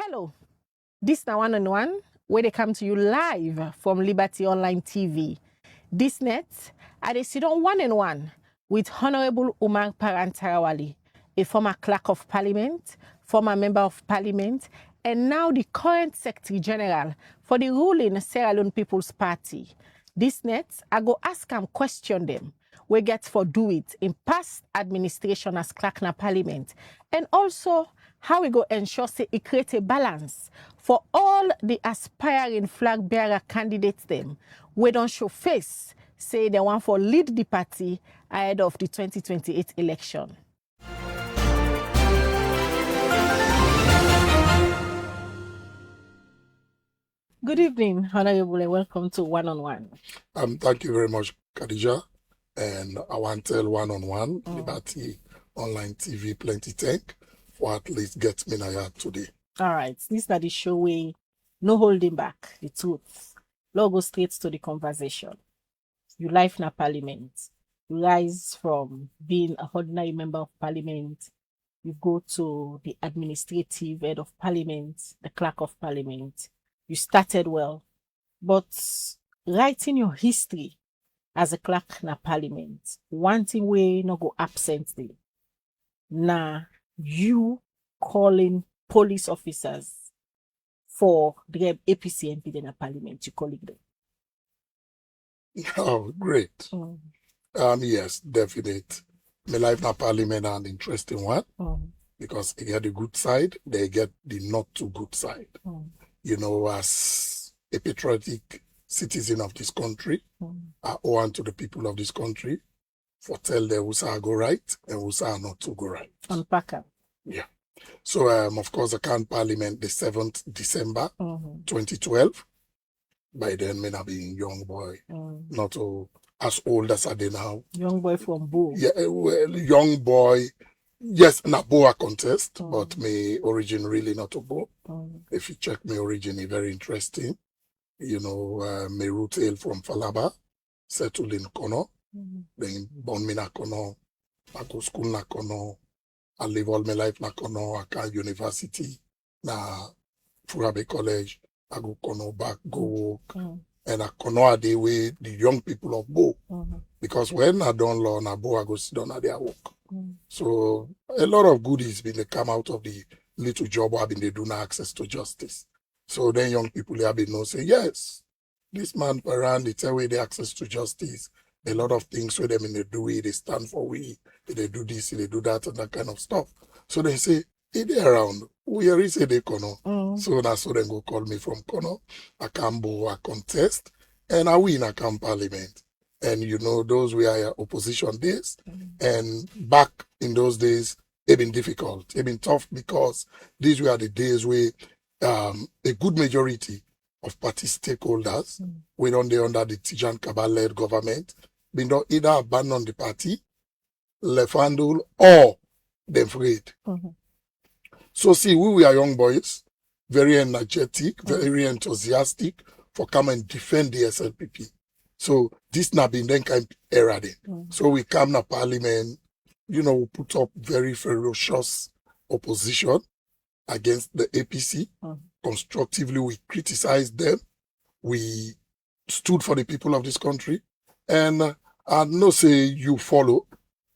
Hello, this na one on one where they come to you live from Liberty Online TV. This net, I dey sit on one on one with Honorable Umar Paran, a former clerk of parliament, former member of parliament, and now the current secretary general for the ruling Sierra Leone People's Party. This net, I go ask and question them. We get for do it in past administration as clerk na parliament, and also how we go ensure say it create a balance for all the aspiring flag bearer candidates them. We don't show face, say they want for lead the party ahead of the 2028 election. Good evening, Honorable, and welcome to One on One. Thank you very much, Khadija. And I want to tell One on One, Liberty Online TV, plenty thank for at least get me now today. All right, this is the show way, no holding back, the truth. Let's go straight to the conversation. You life na parliament. You rise from being a ordinary member of parliament. You go to the administrative head of parliament, the clerk of parliament. You started well, but writing your history as a clerk na parliament, one thing we not go absent there. Now you calling police officers for the APC MP in a parliament, you call it them. Oh, great. Yes, definite. My life na parliament an interesting one because they get the good side, they get the not too good side. You know, as a patriotic citizen of this country, I owe to the people of this country for tell them who's go right and who's not to go right. Unpacker. Yeah. So, of course, I can parliament the 7th December 2012. By then, I being young boy, not as old as I do now. Young boy from Bo. Yeah, well, young boy. Yes, na Boa contest, but my origin really not a Bo. If you check my origin, it's very interesting. You know, my root hail from Falaba, settled in Kono, then born me na Kono, I go school na Kono, I live all my life na Kono, I can university, na Furabe College, I go Kono back, go work, and I Kono are the way the young people of Bo. Because when I don't learn na Bo, I go sit down at their work. So a lot of goodies been they come out of the little job I've been they do now access to justice. So then young people have been know say, yes, this man Paran, they tell we the access to justice. A lot of things with them in they do it, they stand for we, they do this, they do that, and that kind of stuff. So they say, hey, they around. We are say they Kono. So that's so they go call me from Kono. I can go a contest and I win a camp parliament. And you know, those were opposition days. And back in those days, it been difficult. It been tough because these were the days where a good majority of party stakeholders were under the Tijan Kabal-led government, been either abandon the party, left handle, or them afraid. So see, we were young boys, very energetic, very enthusiastic for come and defend the SLPP. So this not been then kind of era then. So we come to parliament, you know, put up very ferocious opposition against the APC. Constructively, we criticized them. We stood for the people of this country. And I know say you follow,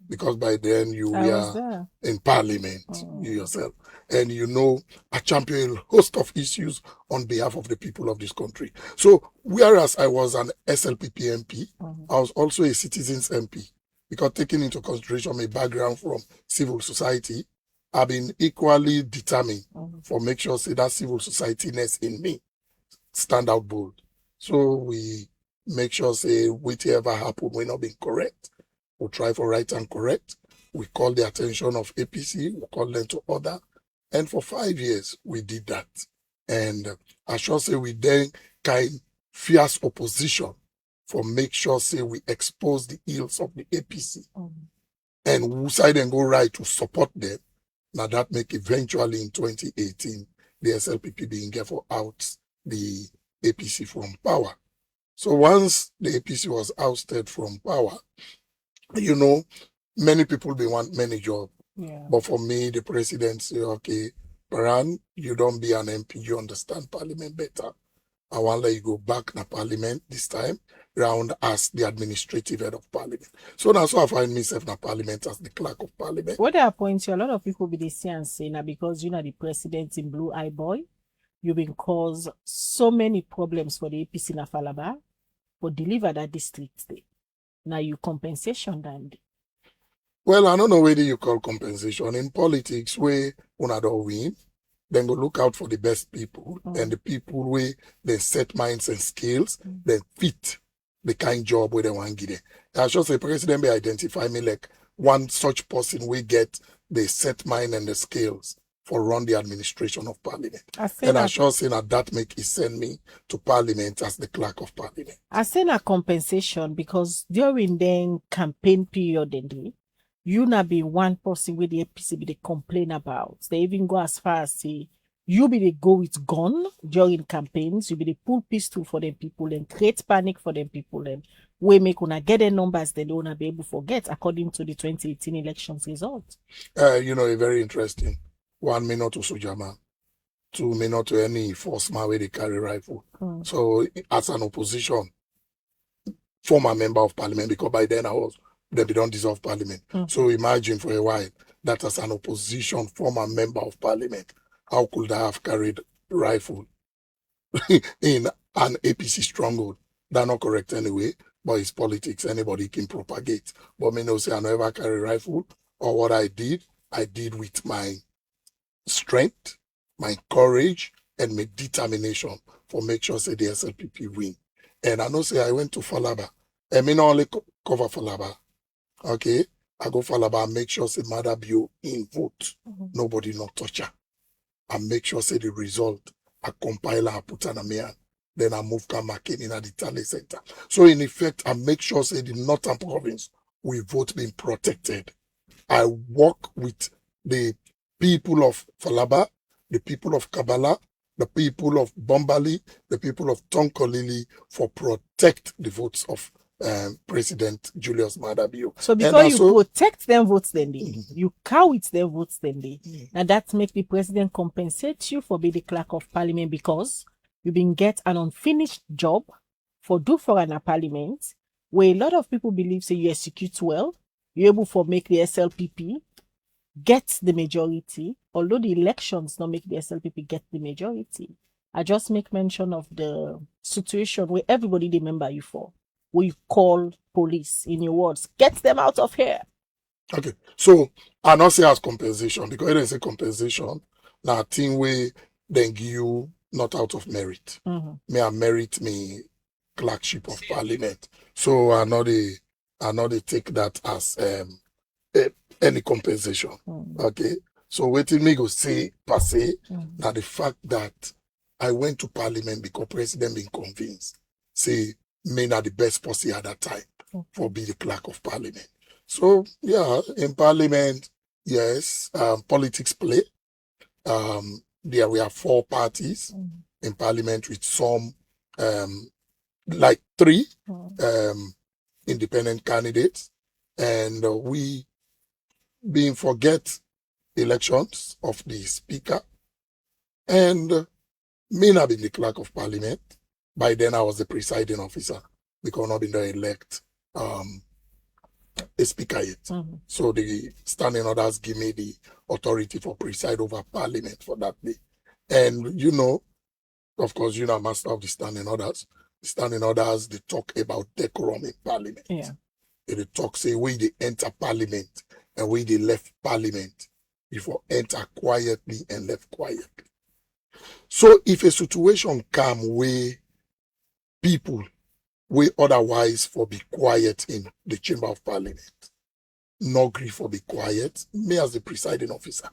because by then you were in parliament, you yourself. And you know, I champion a host of issues on behalf of the people of this country. So whereas I was an SLPP MP, I was also a citizens MP. Because taking into consideration my background from civil society, I've been equally determined for make sure say that civil society-ness in me stand out bold. So we make sure say whatever happen will not be correct. We'll try for right and correct. We call the attention of APC, we call them to order. And for 5 years, we did that. And I should say we then kind fierce opposition for make sure say we expose the ills of the APC. And we side and go right to support them. Now that make eventually in 2018, the SLPP being careful out the APC from power. So once the APC was ousted from power, you know, many people be want many jobs. But for me, the president say, okay, Paran, you don't be an MP, you understand Parliament better. I want to let you go back to Parliament this time round as the administrative head of Parliament. So that's why I find myself in Parliament as the clerk of Parliament. What I point you, a lot of people be the same and say now because you know the president in Blue Eye Boy, you've been caused so many problems for the APC in Falaba, but deliver that district day. Now you compensation then. Well, I don't know whether you call compensation. In politics, where una don't win, then go look out for the best people and the people where they set minds and skills, they fit the kind job where they want to get. I should say, President may identify me like one such person we get the set mind and the skills for run the administration of Parliament. And I should say that make it send me to Parliament as the clerk of Parliament. I say a compensation because during the campaign period, you not be one person with the APC be they complain about. They even go as far as say you be they go with gun during campaigns, you be they pull pistol for them people and create panic for them people and we make una get the numbers they don't be able to forget according to the 2018 elections result. You know, a very interesting. 1 minute to Sujama, 2 minutes to any force man where they carry rifle. So as an opposition, former member of Parliament, because by then they don't dissolve Parliament. So imagine for a while that as an opposition former member of Parliament, how could I have carried rifle in an APC stronghold? That's not correct anyway, but it's politics. Anybody can propagate. But me no say I never carry rifle, or what I did with my strength, my courage, and my determination for make sure say the SLPP win. And I know say I went to Falaba. I mean not only cover Falaba. Okay, I go Falaba and make sure say Mother Bio in vote. Nobody not touch her. And make sure say the result I compile and put on a man. Then I move Kamakin in at the Tally Center. So in effect, I make sure say the Northern Province we vote being protected. I work with the people of Falaba, the people of Kabbalah, the people of Bombali, the people of Tonkolili for protect the votes of President Julius Maada Bio. So because you protect them votes then you cow it them votes then and that make the president compensate you for being the clerk of Parliament because you been get an unfinished job for do for an Parliament where a lot of people believe say you execute well, you're able to make the SLPP get the majority, although the elections not make the SLPP get the majority. I just make mention of the situation where everybody remember you for. We call police, in your words, get them out of here. Okay, so I not say as compensation because it is a compensation. Now, thing where then give you not out of merit. May I merit me clerkship of Parliament. So I know they take that as any compensation. Okay, so waiting me go say per se now the fact that I went to Parliament because President been convinced say me not the best person at that time for be the clerk of Parliament. So yeah, in Parliament, yes, politics play. There we have 4 parties in Parliament with some like 3 independent candidates, and we being forget elections of the speaker, and me not being the clerk of Parliament. By then I was the presiding officer because not been the elect a speaker yet. So the standing orders give me the authority for preside over Parliament for that day. And you know, of course, you know, master of the standing orders. The standing orders, they talk about decorum in Parliament. Yeah. They talk, say, where they enter Parliament and where they left Parliament before enter quietly and left quietly. So if a situation come where people will otherwise for be quiet in the chamber of Parliament, no agree for be quiet, me as the presiding officer,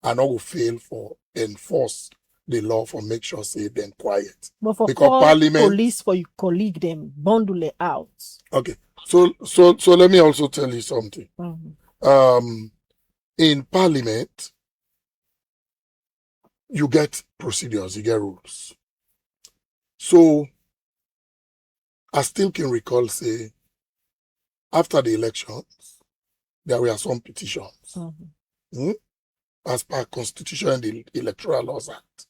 I not will fail for enforce the law for make sure say them quiet. But for because Parliament police for you colleague them, bundle it out. Okay. So let me also tell you something. In Parliament, you get procedures, you get rules. So I still can recall, say, after the elections, there were some petitions. as per Constitution and the Electoral Laws Act.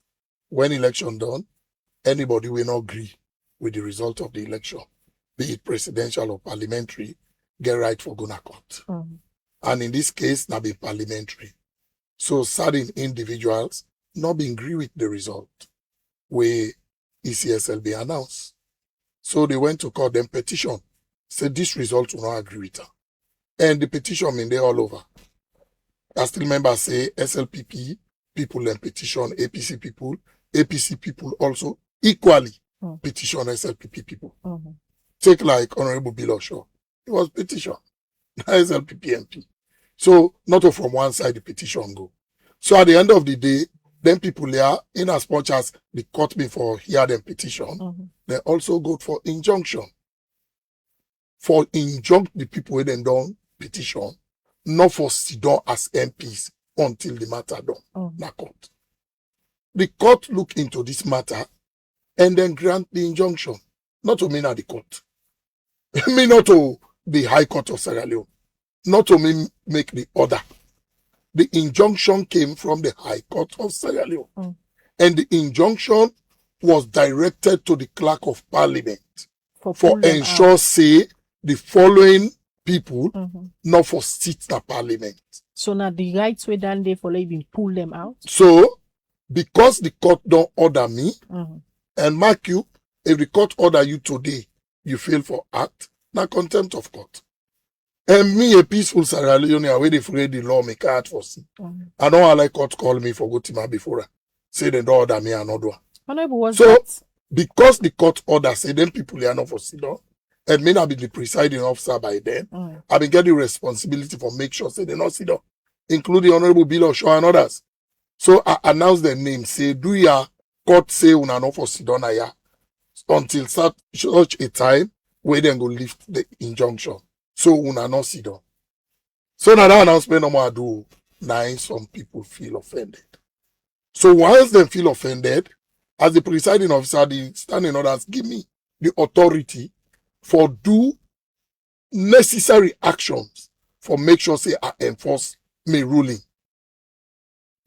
When election done, anybody will not agree with the result of the election, be it presidential or parliamentary, get right for going to court. And in this case, now be parliamentary. So certain individuals not be agree with the result where ECSLB announced. So they went to court, then petition, said this result will not agree with her. And the petition mean they all over. I still remember say SLPP people and petition APC people also equally petition SLPP people. Take like Honorable Bill Osho. It was petition. SLPP MP. So not all from one side the petition go. So at the end of the day, then people there, in as much as they caught me for hear them petition, they also go for injunction. For injunct the people who then done petition, not for sit down as MPs until the matter done. Na court. The court look into this matter and then grant the injunction. Not to me na the court. Me not to the High Court of Sierra Leone. Not to me make the order. The injunction came from the High Court of Sierra Leone. And the injunction was directed to the Clerk of Parliament for ensure say the following people not for sit in Parliament. So now the rights way done they for even pull them out. So because the court don't order me, and mark you, if the court order you today, you fail for act, now contempt of court. And me, a peaceful Sierra Leone, where they afraid the law make out for see. I don't like court call me for go to my before. Say they don't order me another one. So because the court order say them people are not for sit down, and may not be the presiding officer by then, I been get the responsibility for make sure say they not sit down, including Honorable Bill Osho and others. So I announce their name, say, do ya court say una not for sit down until such a time where then go lift the injunction. So una not sit down. So now that announcement no more do, now some people feel offended. So once they feel offended, as the presiding officer, the standing orders give me the authority for do necessary actions for make sure say I enforce my ruling.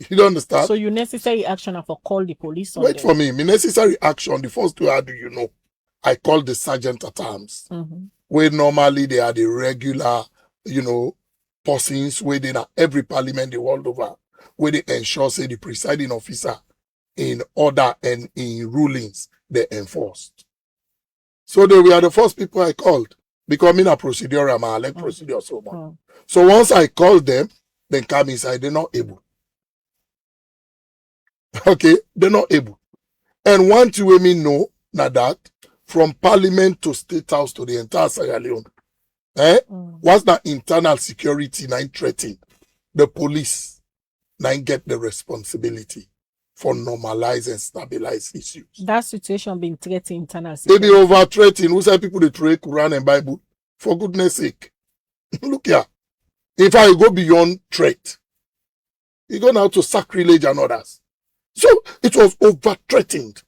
You don't understand? So your necessary action are for call the police on Wait them. for me. My necessary action, the first two, how do you know? I call the sergeant at arms. Where normally they are the regular, persons where they are every parliament the world over, where they ensure say the presiding officer in order and in rulings they enforced. So they were the first people I called because I'm in a procedure, I'm a like procedure so much. So once I called them, then come inside, they're not able. Okay, they're not able. And one thing we know now that from parliament to state house to the entire Sierra Leone, what's that internal security now threatening? The police now get the responsibility for normalize and stabilize issues. That situation being threatened internal They security. be over threatening. Who say people they pray Quran and Bible? For goodness sake. Look here. If I go beyond threat, you go now to sacrilege and others. So it was over threatened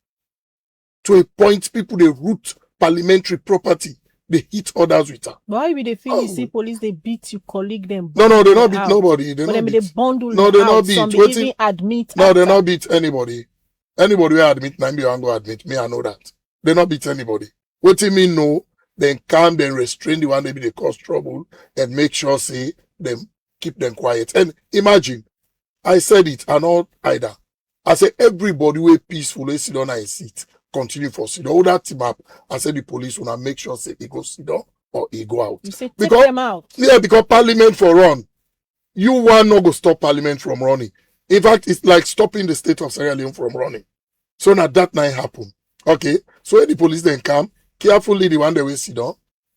to a point people they root parliamentary property, they hit others with her. Why would they feel you see police they beat you colleague them? No, they not beat nobody. They not beat. They bundle No, they not beat. Some they even admit. No, they not beat anybody. Anybody will admit, maybe I'm going to admit. Me, I know that. They not beat anybody. What do you mean no? Then calm, then restrain the one maybe they cause trouble and make sure say them keep them quiet. And imagine, I said it, and not either. I say everybody will peacefully sit down and sit. Continue for sit down. All that team up. I said the police will make sure say he go sit down or he go out. You say take them out. Yeah, because parliament for run. You want not go stop parliament from running. In fact, it's like stopping the state of Sierra Leone from running. So now that night happen. Okay. So when the police then come, carefully the one that will sit down,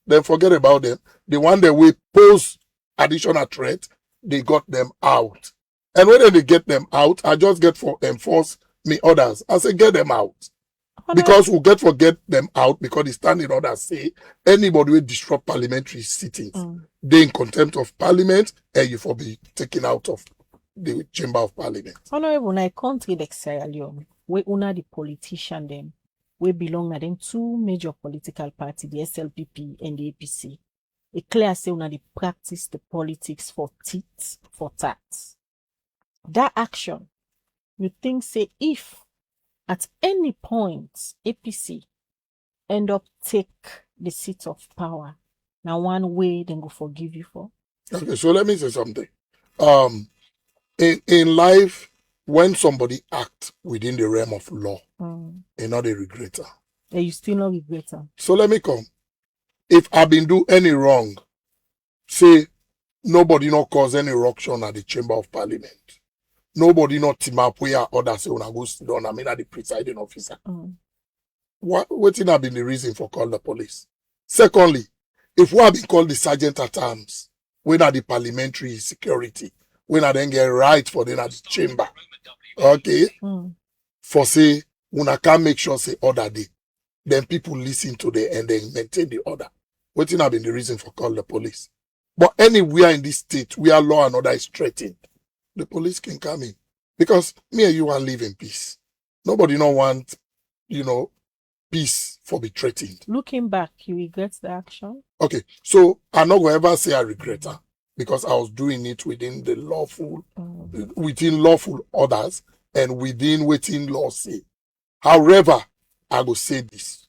then forget about them. The one that will pose additional threat, they got them out. And when they get them out, I just get for enforce me orders. I say get them out. Because we get them out because the standing orders say anybody will disrupt parliamentary sittings, they in contempt of parliament and you for be taken out of the chamber of parliament. Honorable, in a country like Sierra Leone, we una the politician them, we belong to them two major political parties, the SLPP and the APC. It clear say una the practice the politics for tit for tat. that action, you think say if at any point APC end up take the seat of power, now one way then go forgive you for? Okay, so let me say something. In life, when somebody acts within the realm of law, they're not a regretter. And you still not regret am. So let me come. If I've been do any wrong, say nobody not cause any ruction at the chamber of parliament. Nobody not team up where others say when go sit down, I mean at the presiding officer. What have been the reason for call the police? Secondly, if we have been called the sergeant at arms, when are the parliamentary security, when I then get right for them at the chamber, okay, for say when I can't make sure say order day, then people listen to the and then maintain the order. What have been the reason for call the police? But anywhere in this state where law and order is threatened, the police can come in. Because me and you want live in peace. Nobody don't want, peace for be threatened. Looking back, you regret the action? Okay, so I'm not going to ever say I regret her because I was doing it within the within lawful orders and within waiting law say. However, I will say this.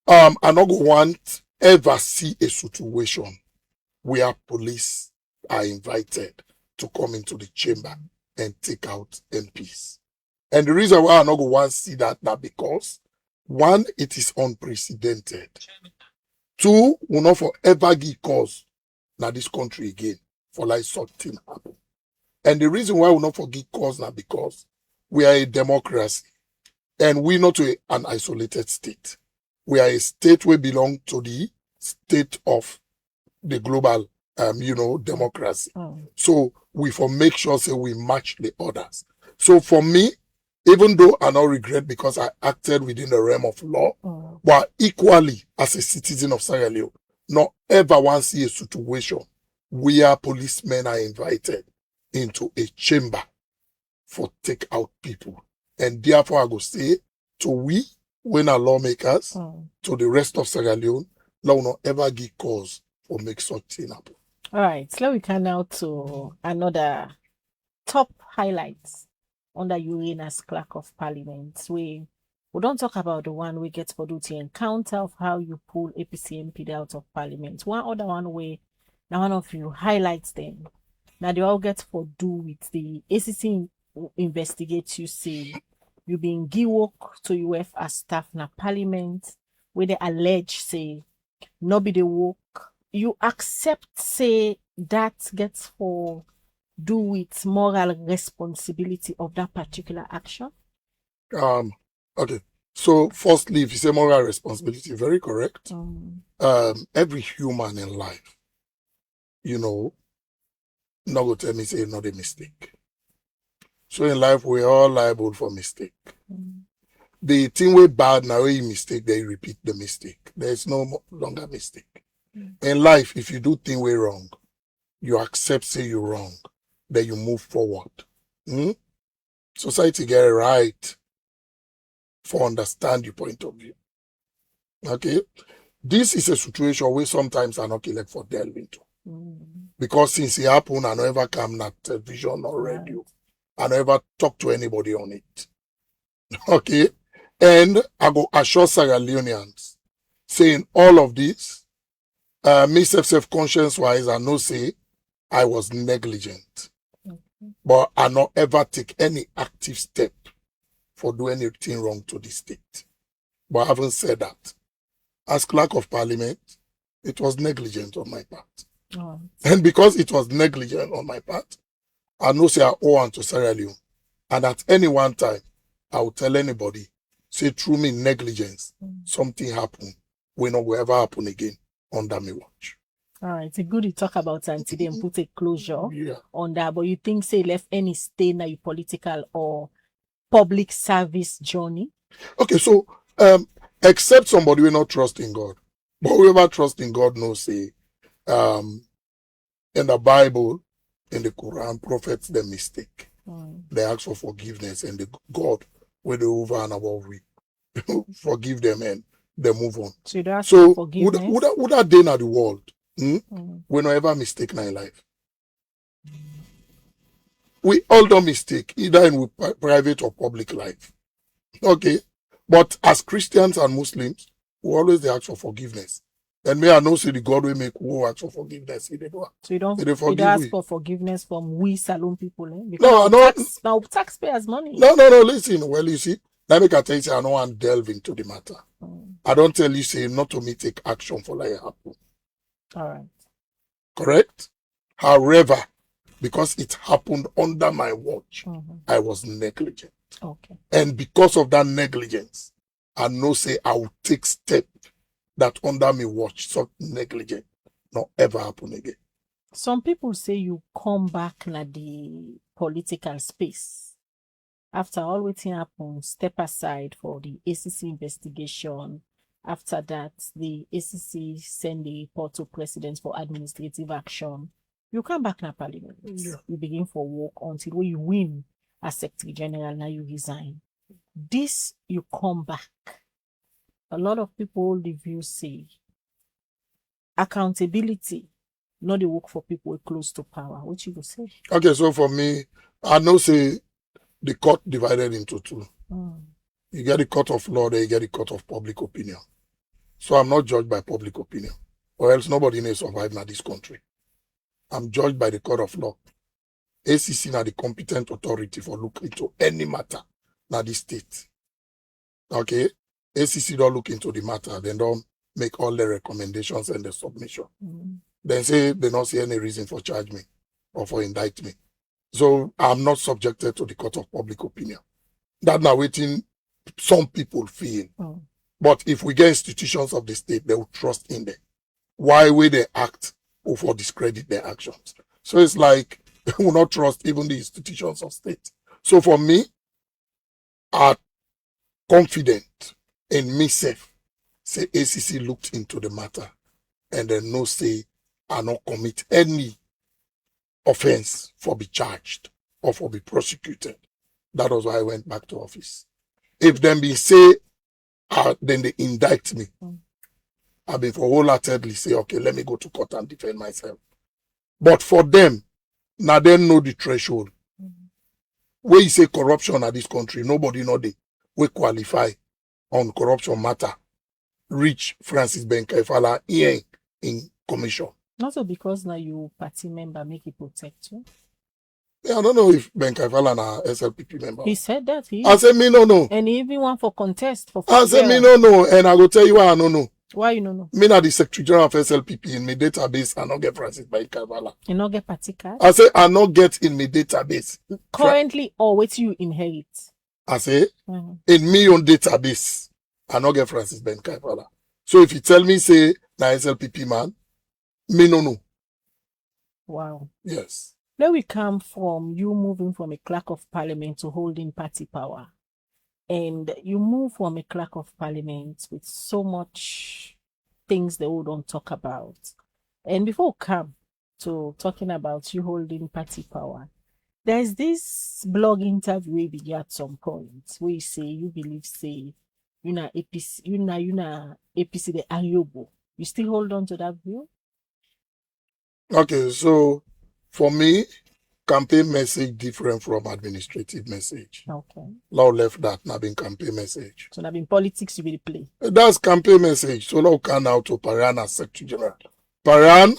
I'm not going to want ever see a situation where police are invited to come into the chamber and take out MPs. And the reason why I'm not going to want to see that because, one, it is unprecedented. Two, will not forever give cause now this country again for like something happen. And the reason why we not forgive cause now because we are a democracy and we not an isolated state. We are a state we belong to the state of the global democracy. So we for make sure say we match the orders. So for me, even though I not regret because I acted within the realm of law, but equally as a citizen of Sierra Leone, not ever want see a situation where policemen are invited into a chamber for take out people. And therefore I go say to we, when our lawmakers, to the rest of Sierra Leone, law will not ever give cause for make such thing happen. All right, so we can now to another top highlights under you as Clerk of Parliament. We don't talk about the one we get for duty encounter of how you pull APC MP out of Parliament. One other one way, now one of you highlights them. Now they all get for do with the ACC investigate you say you been give work to UF as staff na Parliament where they allege say no be the work. You accept say that gets for do with moral responsibility of that particular action? Okay. So firstly, if you say moral responsibility, very correct. Every human in life, not go tell me say not a mistake. So in life, we're all liable for mistake. The thing we bad now, you mistake, they repeat the mistake. There's no longer mistake. In life, if you do thing way wrong, you accept say you're wrong, then you move forward. Society get it right for understand your point of view. Okay? This is a situation where sometimes I not like for delve into. Because since it happened, I never come on television or radio. I never talk to anybody on it. Okay? And I go assure Sierra Leoneans, saying all of this, me self-conscience wise, I know say I was negligent. But I not ever take any active step for doing anything wrong to the state. But having said that, as Clerk of Parliament, it was negligent on my part. And because it was negligent on my part, I know say I owe on to Sierra Leone. And at any one time, I will tell anybody, say through me negligence, something happened. We not will ever happen again under me watch. All right, it's good to talk about and today and put a closure on that. But you think say left any stain na your political or public service journey? Okay, so except somebody will not trust in God. But whoever trusts in God knows say in the Bible, in the Quran, prophets they mistake. They ask for forgiveness and the God will do over and above we forgive them and they move on. So you don't ask for forgiveness? Would that day in the world? We not ever mistake in life. we all do mistake, either in private or public life. Okay. But as Christians and Muslims, we always they ask for forgiveness. And me, I know say the God will make who ask for forgiveness. So you don't forgive ask we. for forgiveness from we Salon people, eh? No, Because now taxpayers' money. No, listen. Well, you see, let me tell you, say, I don't want to delve into the matter. I don't tell you, say, not to me take action for like happen. All right. Correct? However, because it happened under my watch, I was negligent. Okay. And because of that negligence, I know say I will take step that under me watch, so negligent not ever happen again. Some people say you come back na the political space. After all waiting happen, step aside for the ACC investigation. After that, the ACC send the report to president for administrative action. You come back na parliament. Yeah. You begin for work until when you win as Secretary General, now you resign. This, you come back. A lot of people, the view say, accountability, not the work for people close to power. What you will say? Okay, so for me, I know say the court divided into two. You get the court of law, then you get the court of public opinion. So I'm not judged by public opinion, or else nobody may survive in this country. I'm judged by the court of law. ACC na the competent authority for look into any matter na the state. Okay? ACC don't look into the matter, then don't make all the recommendations and the submission. Then say they don't see any reason for charge me or for indict me. So I'm not subjected to the court of public opinion. That now waiting some people feel. But if we get institutions of the state, they will trust in them. Why will they act or for discredit their actions? So it's like they will not trust even the institutions of state. So for me, I'm confident in myself. Say ACC looked into the matter and then no say I not commit any offense for be charged or for be prosecuted. That was why I went back to office. If them be say, then they indict me. I've been for wholeheartedly say, okay, let me go to court and defend myself. But for them, now they know the threshold. Where you say corruption at this country, nobody know they we qualify on corruption matter. Reach Francis Ben Kaifala here in commission. Not so because now you party member make it protect you. Yeah, I don't know if Ben Kaifala na SLPP member. He said that I said me no. And he even want for contest for. I said me no, and I go tell you why I don't know. Why you don't know? Me na the Secretary General of SLPP in my database. I not get Francis Ben Kaifala. You not get party card. I say I not get in my database currently, or what you inherit. I say in me own database, I not get Francis Ben Kaifala. So if you tell me say na SLPP man, me no know. Wow. Yes. Where we come from, you moving from a clerk of parliament to holding party power. And you move from a clerk of parliament with so much things they all don't talk about. And before we come to talking about you holding party power, there's this blog interview we began at some point where you say you believe say you na APC, you na APC the Ayobo. You still hold on to that view? Okay, so for me, campaign message different from administrative message. Okay. Law left that, not been campaign message. So not been politics you will play. That's campaign message. So now can now to Paran as Secretary General. Paran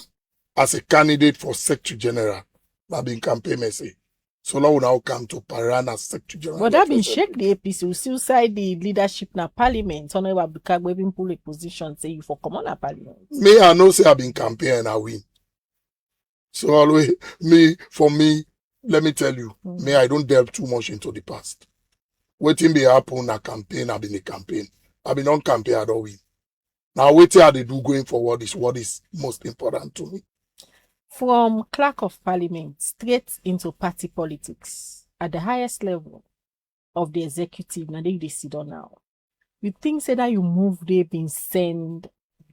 as a candidate for Secretary General, not been campaign message. So now come to Paran as Secretary General. But that been shake the APC. We still side the leadership na parliament. Honorable Abdulkagwe been pull a position say you for come on a parliament. Me, I know say I've been campaign and I win. So always for me, let me tell you, I don't delve too much into the past. Waiting be happen a campaign, I've been a campaign. I've been on campaign, I don't win. Now waiting how they do going forward is what is most important to me. From clerk of parliament straight into party politics at the highest level of the executive, now they sit on now. You think say that you move there been send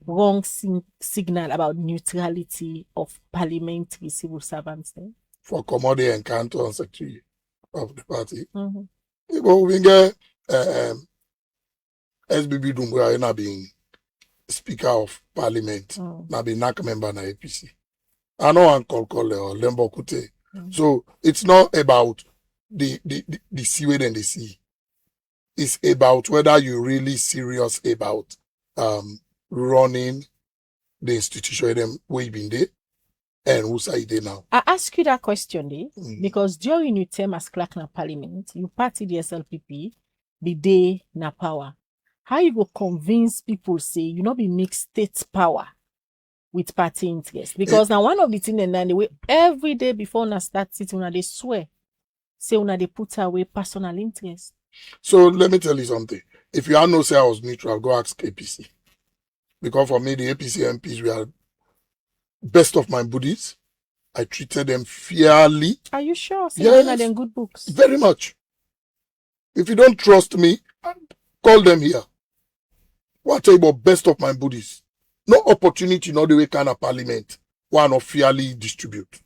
wrong signal about neutrality of parliamentary civil servants then? For commodity encounter and secretary of the party. But we get SBB Dunga na being Speaker of Parliament, na be NAC member na APC. I know one call or Lembo Kute So it's not about the seaweed and the sea. It's about whether you're really serious about running the institution them way been there and who's there now. I ask you that question, because during your term as clerk na parliament, you party the SLPP, the day na power. How you go convince people say you not be mix state power with party interest? Because now one of the things and then the way every day before una start it, una they swear, say una they put away personal interest. So let me tell you something. If you have no say I was neutral, go ask APC. Because for me, the APC MPs were best of my buddies. I treated them fairly. Are you sure? So yes, are them good books? Very much. If you don't trust me, call them here. What about best of my buddies? No opportunity, not the way kind of parliament, one of fairly distribute.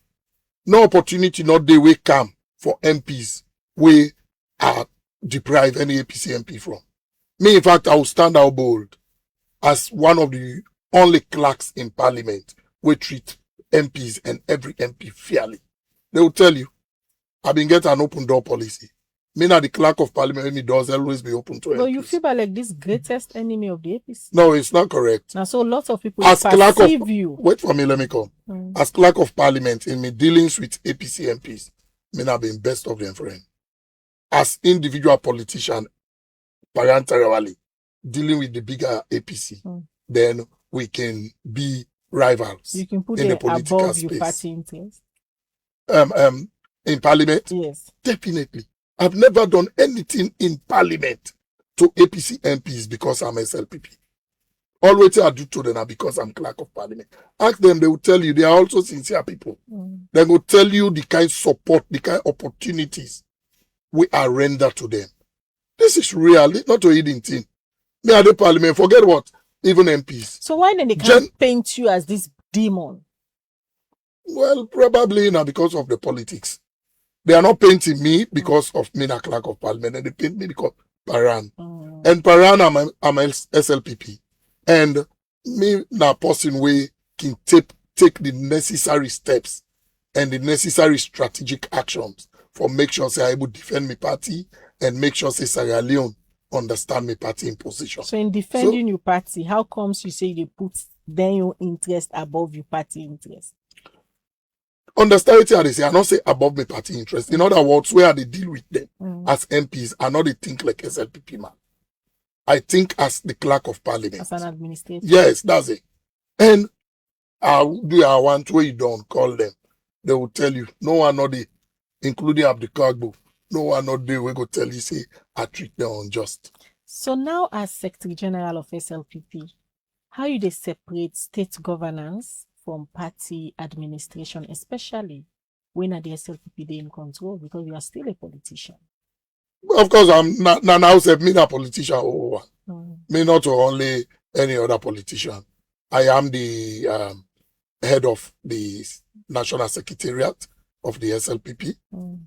No opportunity, not the way come for MPs, we are deprive any APC MP from. Me, in fact, I will stand out bold as one of the only clerks in parliament we treat MPs and every MP fairly. They will tell you, I've been getting an open door policy. Me now the clerk of parliament, any doors always be open to MPs. So you feel like this greatest enemy of the APC? No, it's not correct. Now, so lots of people as clerk of, you. Wait for me, let me come. As clerk of parliament, in me dealings with APC MPs, me now been best of them friend. As individual politician, Paran dealing with the bigger APC, then we can be rivals. You can put in it the political above space. Your party interest. In parliament? Yes. Definitely. I've never done anything in parliament to APC MPs because I'm SLPP. Always I do to them are because I'm clerk of parliament. Ask them, they will tell you they are also sincere people. They will tell you the kind of support, the kind of opportunities we are rendered to them. This is real, not a hidden thing. Me at the parliament, forget what, even MPs. So why then they can't paint you as this demon? Well, probably now because of the politics. They are not painting me because of me na clerk of parliament, and they paint me because Paran. And Paran, I'm a SLPP. And me na person way can take the necessary steps and the necessary strategic actions for make sure say I able defend my party and make sure say Sierra Leone understand my party in position. So in defending your party, how comes you say they put then your interest above your party interest? Understand it, they say, I not say above my party interest. In other words, where they deal with them as MPs, I know they think like SLPP man. I think as the clerk of parliament. As an administrator. Yes, that's it. And I'll do I want where you don't call them. They will tell you, no one not the, including Abdikagbo, no one not there, we go tell you, say, I treat them unjust. So now as Secretary General of SLPP, how you they separate state governance from party administration, especially when at the SLPP they in control, because you are still a politician? Of course, I'm not now say me a politician. Me not only any other politician. I am the head of the National Secretariat of the SLPP.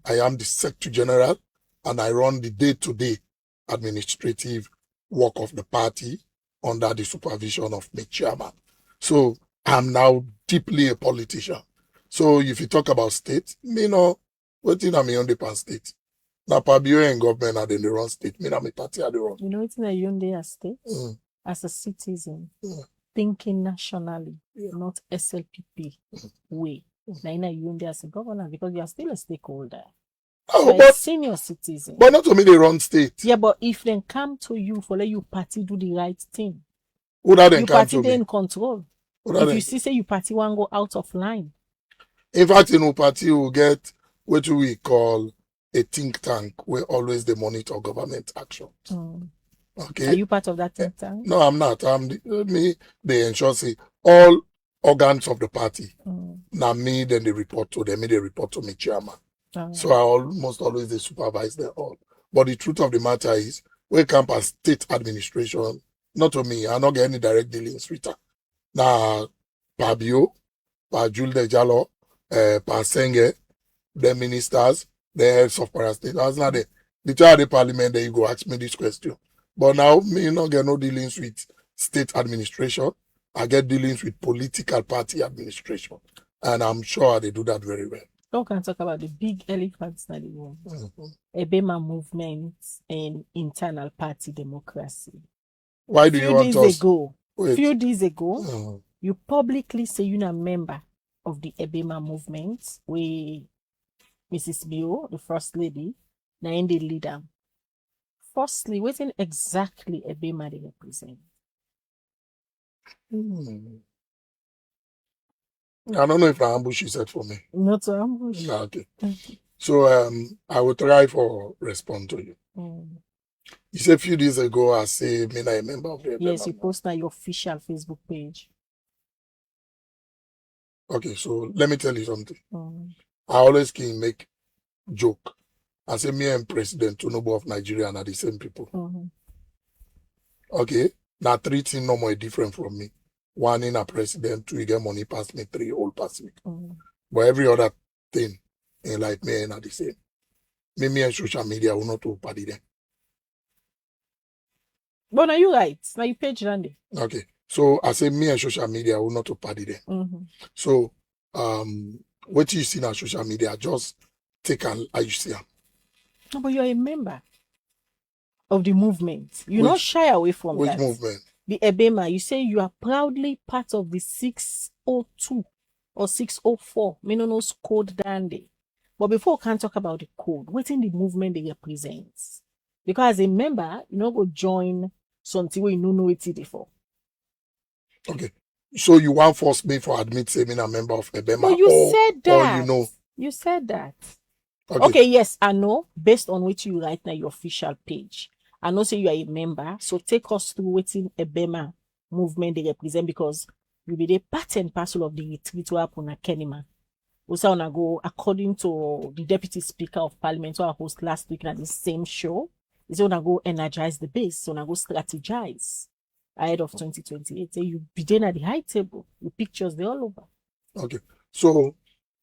I am the Secretary General, and I run the day-to-day administrative work of the party under the supervision of the chairman. So I'm now deeply a politician. So if you talk about state, me no, what in me on the pan state. Na Pabio and government are in the wrong state. Me na my party are the wrong. You know it's in a Hyundai state as a citizen, thinking nationally, not SLPP way. Now in a Hyundai as a governor, because you are still a stakeholder. Oh, but senior citizen. But not to me the wrong state. Yeah, but if they come to you for let you party do the right thing, who that then you come party to they me? in control. If you see say you party one go out of line. In fact, in our party will get what we call a think tank where always they monitor government actions. Okay. Are you part of that think tank? No, I'm not. They ensure say all organs of the party. Now me, then they report to them. They report to me chairman. So I almost always they supervise them all. But the truth of the matter is, we come as state administration, not to me, I not get any direct dealings with her. Now, Pabio, Pa Jules de Jalo, Pa Senge, the ministers, the heads of parastatals. Now, the chair of the parliament, there you go ask me this question. But now, me not get no dealings with state administration. I get dealings with political party administration. And I'm sure they do that very well. We can talk about the big elephants in the room. EBMA movement and internal party democracy. Why do you want us? Few days ago, you publicly say you're a member of the EBMA movement, where Mrs. Bio, the first lady, now in the leader. Firstly, what exactly EBMA they represent? I don't know if the ambush is set for me. Not to ambush. No, okay. So I will try for respond to you. You said a few days ago I say me not a member of the EBMA. Yes, you post on your official Facebook page. Okay, so let me tell you something. I always can make joke. I say me and President Tinubu of Nigeria are the same people. Okay, now 3 things no more different from me. 1 in a president, 2 you get money pass me, 3 all pass me. But every other thing in life me and are the same. Me and social media will not to party them. But now you right. Now you page Randy. Okay. So I say me and social media will not to party them. So what you see on social media, just take and you see them. No, but you're a member of the movement. You not shy away from which that. Which movement? The EBMA. You say you are proudly part of the 602 or 604 Menonos code dandy. But before we can talk about the code, what in the movement they represent? Because as a member, you know, go join something where you don't know it before. Okay. So you want force me for admit say me a member of EBMA? But you said that. Or you know. You said that. Okay, yes, I know. Based on what you write on your official page. I know say you are a member. So take us through what in EBMA movement they represent, because you be the part and parcel of the retreat to happen at Kenima. Also wanna go according to the Deputy Speaker of Parliament who I host last week at the same show. Is wanna go energize the base, so wanna go strategize ahead of 2028. So you be there at the high table, the pictures they all over. Okay. So,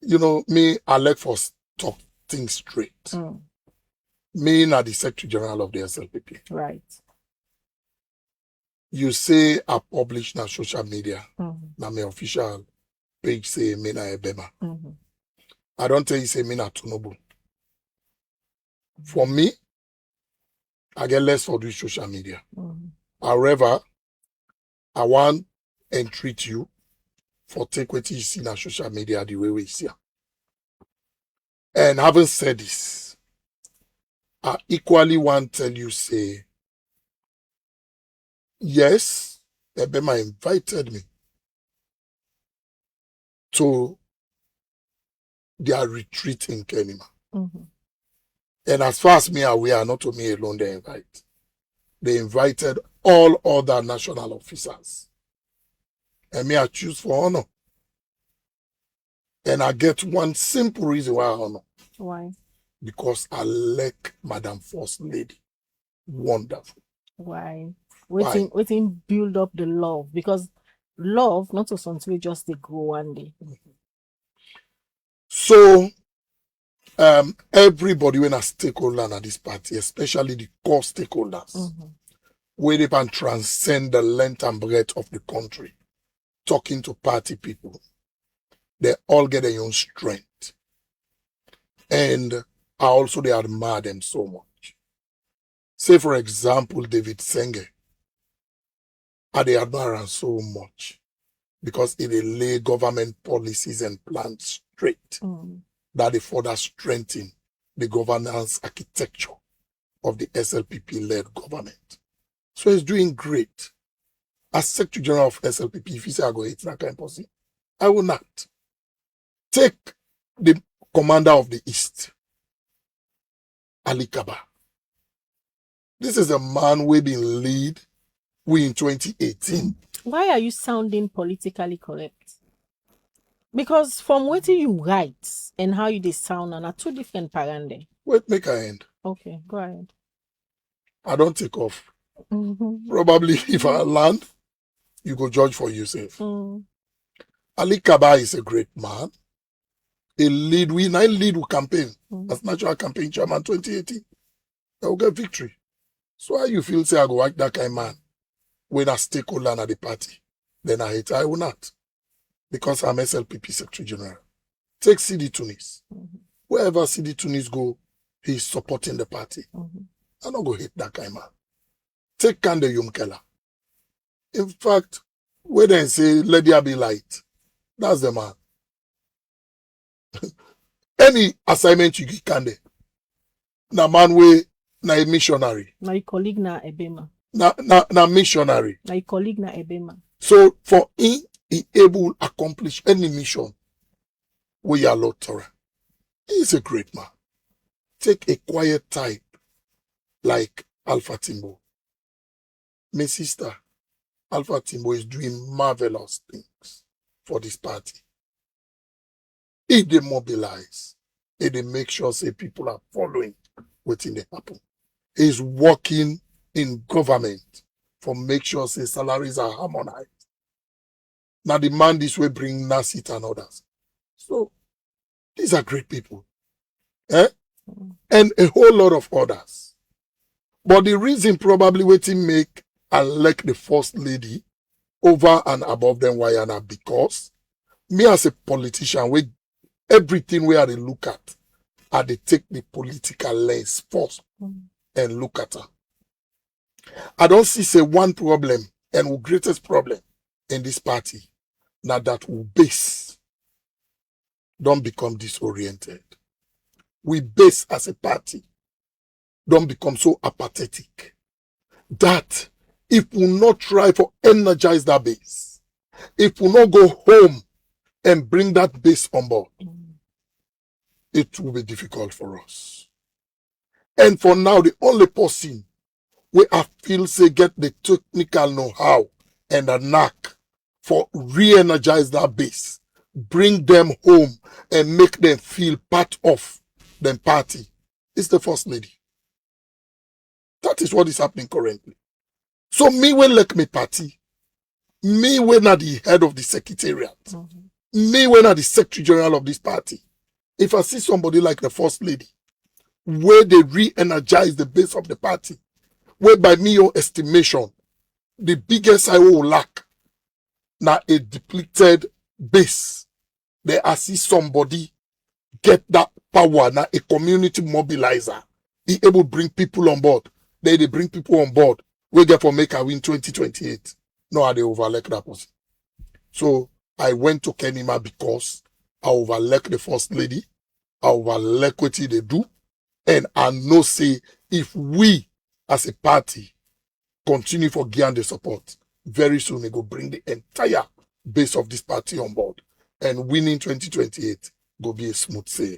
you know, me, I like for talk things straight. Me na the Secretary General of the SLPP. Right. You say I publish na social media. Na my official page say me na EBMA. I don't tell you say me na Tinubu. For me, I get less for this social media. However, I want and treat you for take what you see na social media the way we see. And having said this, I equally want to tell you say, yes, EBMA invited me to their retreat in Kenima. And as far as me aware, not to me alone they invite. They invited all other national officers. And me I choose for honor. And I get one simple reason why I honor. Why? Because I like Madam First Lady. Wonderful. Why? Waiting build up the love. Because love, not to something just they grow one day. So everybody when a stakeholder at this party, especially the core stakeholders, where they can transcend the length and breadth of the country, talking to party people, they all get their own strength. And they admire them so much. Say, for example, David Senge. They admire him so much because it lay government policies and plans straight that they further strengthen the governance architecture of the SLPP-led government. So it's doing great. As Secretary General of SLPP, if you say I go hate that kind of person, I will not. Take the commander of the East, Ali Kaba. This is a man we've been lead in 2018. Why are you sounding politically correct? Because from what you write and how you sound are 2 different parande. Wait, make a end. Okay, go ahead. I don't take off. Probably if I land, you go judge for yourself. Ali Kaba is a great man. I lead with campaign as national campaign chairman 2018. I will get victory. So how you feel say I go like that kind of man when I stakeholder at the party? Then I hate I will not. Because I'm SLPP Secretary General. Take CD Tunis. Wherever CD Tunis go, he's supporting the party. I don't go hate that kind of man. Take Kande Yumkela. In fact, when they say, let there be light, that's the man. Any assignment you give Kande, na man way, na a missionary. Na colleague na EBMA. Na missionary. Na colleague na EBMA. So for him, he able to accomplish any mission with your Lord Torah. He is a great man. Take a quiet type like Alpha Timbo. My sister, Alpha Timbo is doing marvelous things for this party. If they mobilize, if they make sure say people are following what in they happen. He's working in government for make sure say salaries are harmonized. Now the man this way bring Nasit and others. So these are great people. And a whole lot of others. But the reason probably waiting make elect the first lady over and above them why and because me as a politician with everything where they look at, they take the political lens first and look at her. I don't see say one problem and the greatest problem in this party now that we base don't become disoriented. We base as a party don't become so apathetic that if we not try to energize that base, if we not go home and bring that base on board, it will be difficult for us. And for now, the only person we I feel say get the technical know-how and a knack for re-energize that base, bring them home and make them feel part of the party is the first lady. That is what is happening currently. So me when like me party, me when at the head of the secretariat, me when at the secretary general of this party, if I see somebody like the first lady, where they re-energize the base of the party, where by me your estimation, the biggest I will lack now a depleted base. They I see somebody get that power now a community mobilizer. Be able to bring people on board. They bring people on board. We get for make a win 2028. No, they overlook that person. So I went to Kenima because I overlook the first lady. I overlook what they do. And I know say if we as a party continue for Gian the support, very soon they go bring the entire base of this party on board. And winning 2028 go be a smooth sail.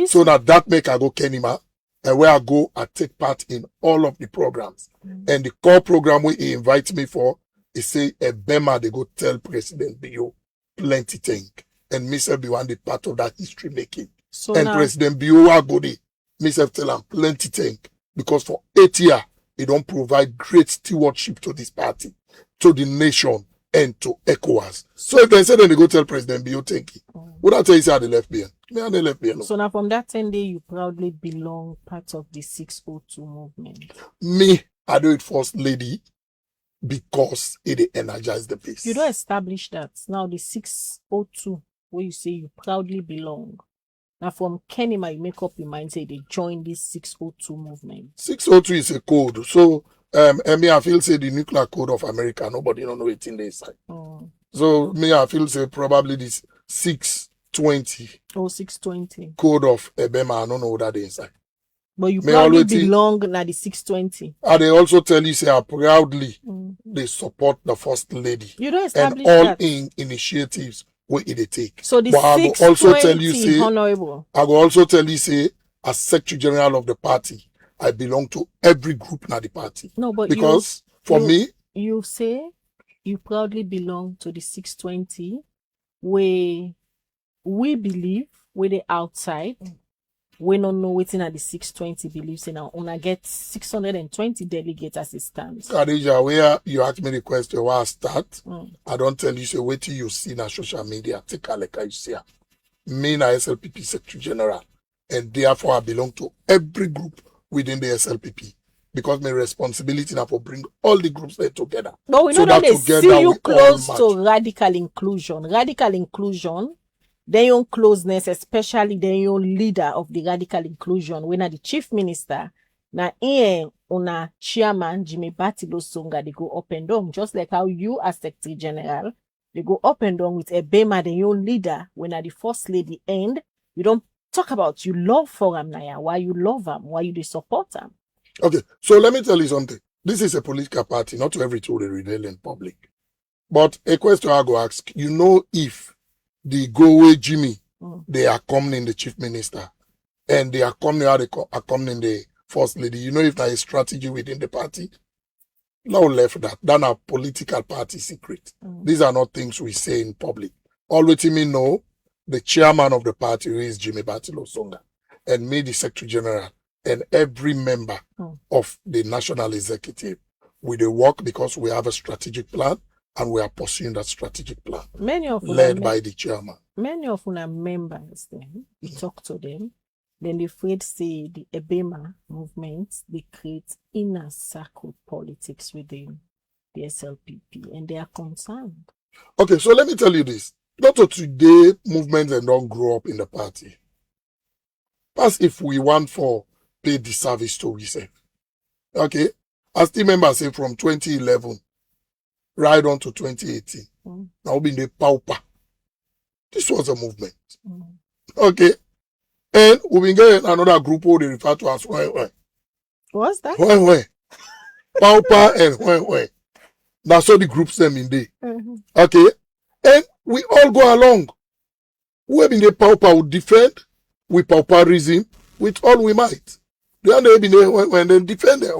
So that make I go Kenima, and where I go, I take part in all of the programs. And the core program where he invite me for, he say, EBMA, they go tell President Bio plenty thing. And myself be one the part of that history making. So and now, President Bio I go there, myself tell him plenty thing. Because for 8 years, he don't provide great stewardship to this party, to the nation, and to ECOWAS. So if they say then they go tell President Bio thank you. Would I tell you say they left behind? Me and they left behind. So now from that 10 day, you proudly belong part of the 602 movement. Me, I do it first lady because it energized the base. You don't establish that. Now the 602, where you say you proudly belong. Now from Kenima, you make up your mind, say they join this 602 movement. 602 is a code. So, me, I feel say the nuclear code of America, nobody don't know it in the inside. So, me, I feel say probably this 620. Oh, 620. Code of EBMA, I don't know what that is inside. But you proudly belong na the 620. And they also tell you, say, I proudly they support the first lady. You don't establish and all that. in initiatives where they take. So the but 620 also tell you, say, honorable. I will also tell you, say, as Secretary General of the party, I belong to every group in the party. No, but because for me, you say you proudly belong to the 620, where we believe, where they outside, we don't know waiting at the 620 believes in our own. I get 620 delegates as it stands. Khadija, where you ask me the question, where I start, I don't tell you, say, wait till you see na social media, take a look, you see. Me na SLPP Secretary General, and therefore I belong to every group within the SLPP. Because my responsibility now for bring all the groups there together. But we know so that they together see you close to radical inclusion. Radical inclusion their own closeness, especially their own leader of the radical inclusion, when the chief minister, na una chairman Jimmy Batilo Songa, they go up and down, just like how you as Secretary General, they go up and down with EBMA, their own leader, when the first lady end, you don't talk about you love for him, Naya, why you love him, why you support him. Okay, so let me tell you something. This is a political party, not every tool they reveal in public. But a question I go ask, if the go away Jimmy, they are coming the chief minister, and they are coming the first lady, if there is a strategy within the party, now left that. That's a political party secret. These are not things we say in public. All let me know, the chairman of the party, who is Jimmy Batilo Songa, and me, the Secretary General, and every member of the National Executive, we do work because we have a strategic plan, and we are pursuing that strategic plan. Many of led by the chairman. Many of our members, then we talk to them, then they afraid say the EBMA movement, they create inner circle politics within the SLPP, and they are concerned. Okay, so let me tell you this. Not to today, movements and don't grow up in the party. As if we want for pay the service to ourselves. Okay? I still remember say from 2011 right on to 2018. Now we've been the pauper. This was a movement. Okay? And we've been getting another group who they refer to as when. What's that? When. Pauper and when. That's all the groups them in there. Okay? And we all go along. We have been the pauper would defend with pauperism with all we might. They are been there when they defend their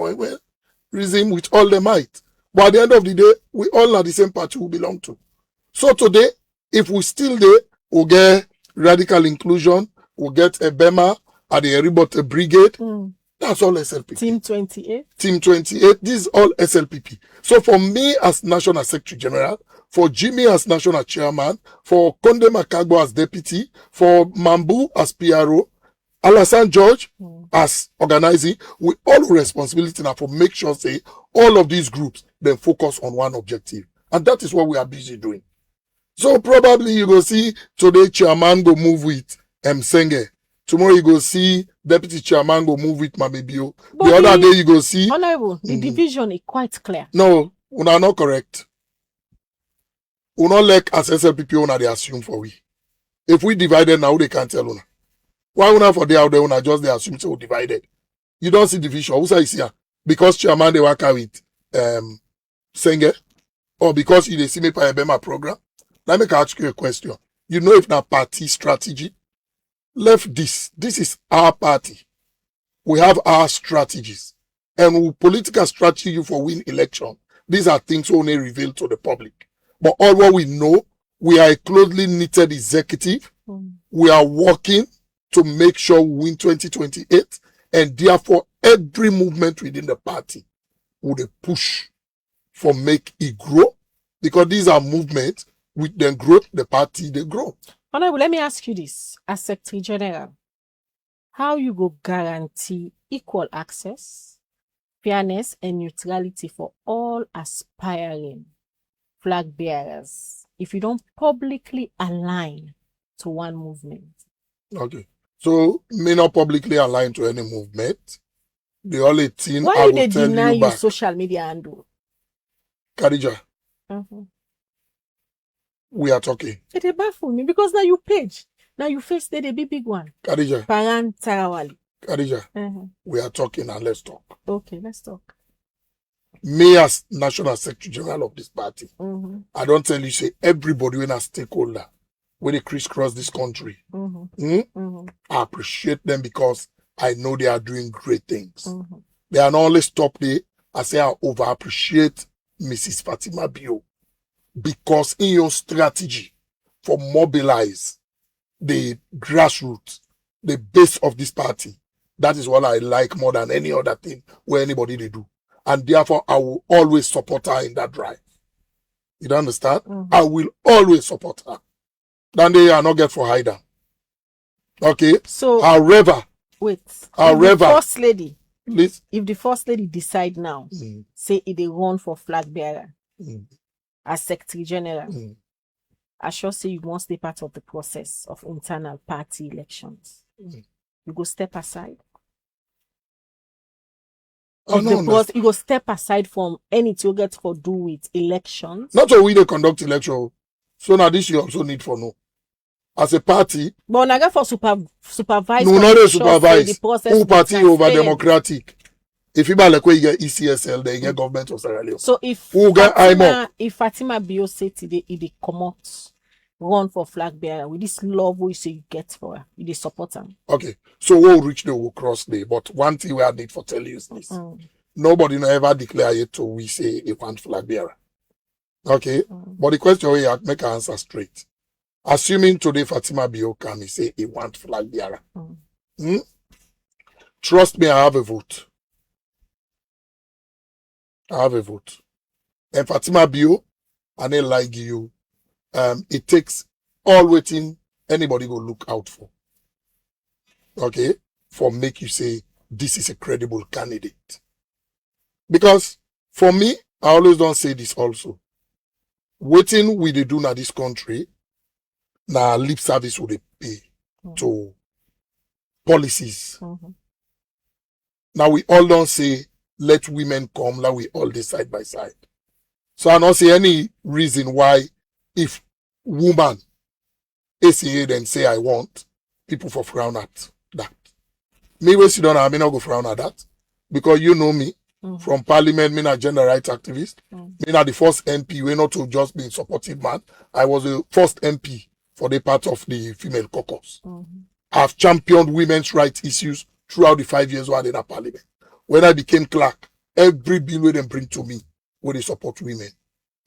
reason with all they might. But at the end of the day, we all are the same party we belong to. So today, if we still there, we'll get radical inclusion, we'll get EBMA at the Eribote Brigade. That's all SLPP. Team 28. Team 28. This is all SLPP. So for me as National Secretary General, for Jimmy as National Chairman, for Konde Makagbo as Deputy, for Mambu as PRO, Alassane George as organizing, we all responsibility now for make sure say all of these groups then focus on one objective. And that is what we are busy doing. So probably you go see today chairman go move with Senge. Tomorrow you go see deputy chairman go move with Mamebio. The other day you go see. Honorable, the division is quite clear. No, we are not correct. We not like as SLPP owner they assume for we. If we divided now, they can't tell una. Why una for there out there una just they assume so divided? You don't see division. Who say here? Because chairman they work with Senge, or because you see me by EBMA program. Let me ask you a question. You know if that party strategy left this is our party. We have our strategies, and with political strategy for win election. These are things only revealed to the public. But all what we know, we are a closely knitted executive. We are working to make sure we win 2028, and therefore every movement within the party would push for make it grow, because these are movements with the growth, the party they grow. Honorable, let me ask you this, as Secretary General, how you go guarantee equal access, fairness, and neutrality for all aspiring flag bearers if you don't publicly align to one movement? Okay. So, me not publicly align to any movement. The only thing why I will they tell deny you your back, social media handle? Khadija, we are talking. It baffle me because now you page. Now you face the big one. Khadija, Paran Tarawali. Khadija, we are talking and let's talk. Okay, let's talk. Me as National Secretary General of this party, I don't tell you, say everybody when a stakeholder, when they crisscross this country, I appreciate them because I know they are doing great things. They are not only stop there, I say I over appreciate Mrs. Fatima Bio because in your strategy for mobilize the grassroots, the base of this party, that is what I like more than any other thing where anybody they do. And therefore, I will always support her in that drive. You don't understand? I will always support her. Then they are not get for hider. Okay? So, however, if the first lady, please, if the first lady decide now, say if they run for flag bearer as Secretary General, I sure say you won't stay part of the process of internal party elections. You go step aside. Oh, no, You go step aside from anything you get for do with elections. not so we dey conduct election. So now this you also need for no. As a party, but when I get for supervise, no, not a supervise. the process Who party over transparent. democratic? If you like where you get ECSL, then you get government of Sierra Leone. So if Fatima Bio say today, if they come out, run for flag bearer with this love we say you get for her, you support them. Okay, so we'll reach the we'll cross day. But one thing we need for tell you is this: nobody no ever declare it to we say a want flag bearer. Okay, but the question we have make an answer straight. Assuming today Fatima Bio can say he want flag bearer. Trust me, I have a vote. I have a vote. And Fatima Bio, and they like you, it takes all waiting anybody go look out for. Okay? For make you say this is a credible candidate. Because for me, I always don't say this also. Waiting we they do now this country, now lip service will they pay to policies. Now we all don't say let women come, now we all decide by side. So I don't see any reason why if woman ACA then say I want, people for frown at that. Me we sit down, I may not go frown at that. Because you know me, from parliament, me not gender rights activist. Me not the first MP, we not to just be supportive man. I was the first MP for the part of the female caucus. I've championed women's rights issues throughout the 5 years while in a parliament. When I became clerk, every bill we them bring to me, where they support women.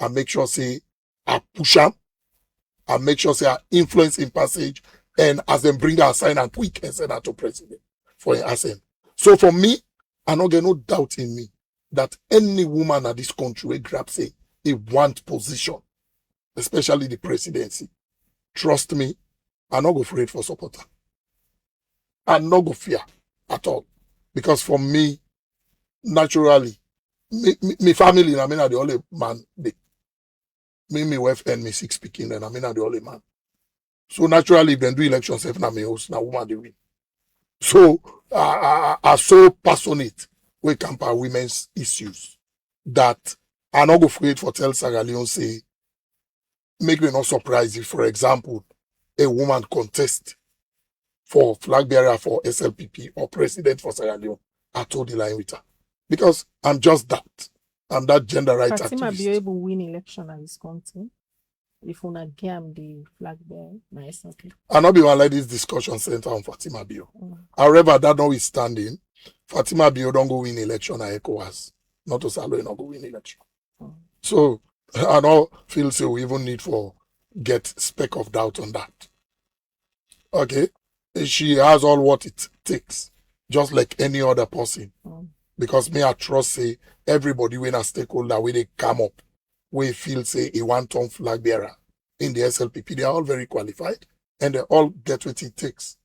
I make sure say I push them. I make sure say I influence in passage. And as them bring her sign and quick and send her to president for an assent. So for me, I don't get no doubt in me that any woman at this country will grab say a want position, especially the presidency. Trust me, I'm not go afraid for supporter. I'm not go fear at all. Because for me, naturally, me family, I mean, I'm the only man. Me wife and me 6 picking, and I mean, I'm the only man. So naturally, if they do elections, if not me host, now woman they win. So I so passionate when campaign women's issues that I'm not go afraid for tell Sierra Leone say, make me not surprised if, for example, a woman contest for flag bearer for SLPP or president for Sierra Leone, I told the line with her. Because I'm just that. I'm that gender rights activist. Fatima be able to win election at this country if una game the flag bearer, my SLPP. I'll not be one like this discussion center on Fatima Bio. However, that notwithstanding, Fatima Bio don't go win election at ECOWAS. Not to Salo not go win election. So I don't feel so we even need for get speck of doubt on that. Okay? She has all what it takes, just like any other person. Because me I trust say everybody when a stakeholder when they come up, we feel say a one-ton flag bearer in the SLPP, they are all very qualified and they all get what it takes.